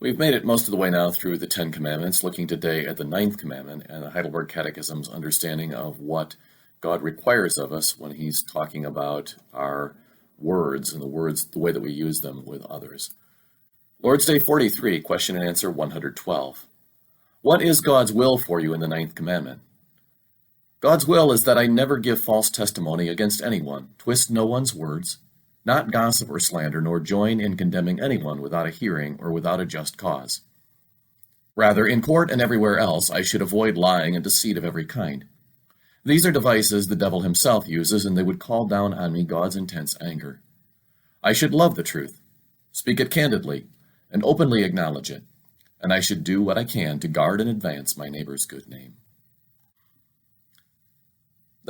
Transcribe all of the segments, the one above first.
We've made it most of the way now through the Ten Commandments, looking today at the Ninth Commandment and the Heidelberg Catechism's understanding of what God requires of us when he's talking about our words and the way that we use them with others. Lord's Day 43, question and answer 112. What is God's will for you in the Ninth Commandment? God's will is that I never give false testimony against anyone, twist no one's words, not gossip or slander, nor join in condemning anyone without a hearing or without a just cause. Rather, in court and everywhere else, I should avoid lying and deceit of every kind. These are devices the devil himself uses, and they would call down on me God's intense anger. I should love the truth, speak it candidly, and openly acknowledge it, and I should do what I can to guard and advance my neighbor's good name.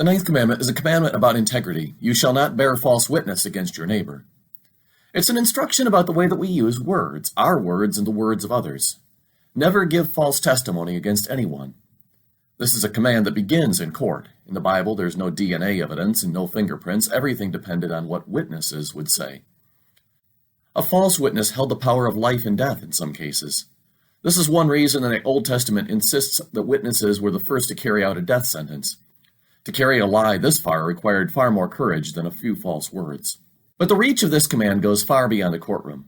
The Ninth Commandment is a commandment about integrity. You shall not bear false witness against your neighbor. It's an instruction about the way that we use words, our words and the words of others. Never give false testimony against anyone. This is a command that begins in court. In the Bible, there's no DNA evidence and no fingerprints. Everything depended on what witnesses would say. A false witness held the power of life and death in some cases. This is one reason the Old Testament insists that witnesses were the first to carry out a death sentence. To carry a lie this far required far more courage than a few false words. But the reach of this command goes far beyond the courtroom.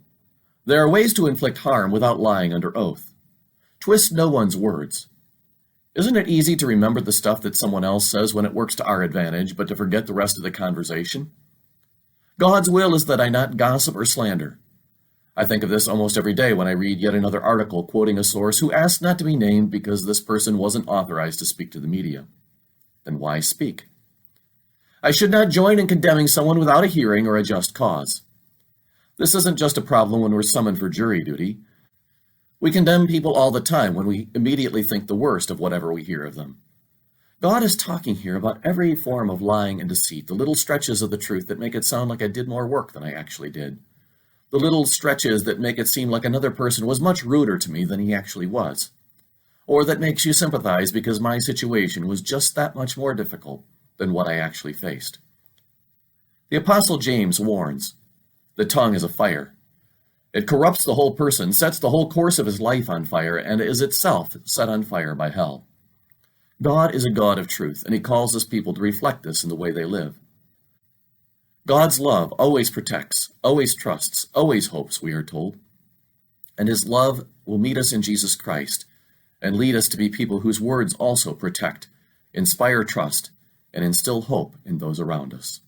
There are ways to inflict harm without lying under oath. Twist no one's words. Isn't it easy to remember the stuff that someone else says when it works to our advantage, but to forget the rest of the conversation? God's will is that I not gossip or slander. I think of this almost every day when I read yet another article quoting a source who asked not to be named because this person wasn't authorized to speak to the media. Then why speak? I should not join in condemning someone without a hearing or a just cause. This isn't just a problem when we're summoned for jury duty. We condemn people all the time when we immediately think the worst of whatever we hear of them. God is talking here about every form of lying and deceit, the little stretches of the truth that make it sound like I did more work than I actually did. The little stretches that make it seem like another person was much ruder to me than he actually was. Or that makes you sympathize because my situation was just that much more difficult than what I actually faced. The Apostle James warns, the tongue is a fire. It corrupts the whole person, sets the whole course of his life on fire, and is itself set on fire by hell. God is a God of truth, and he calls his people to reflect this in the way they live. God's love always protects, always trusts, always hopes, we are told. And his love will meet us in Jesus Christ, and lead us to be people whose words also protect, inspire trust, and instill hope in those around us.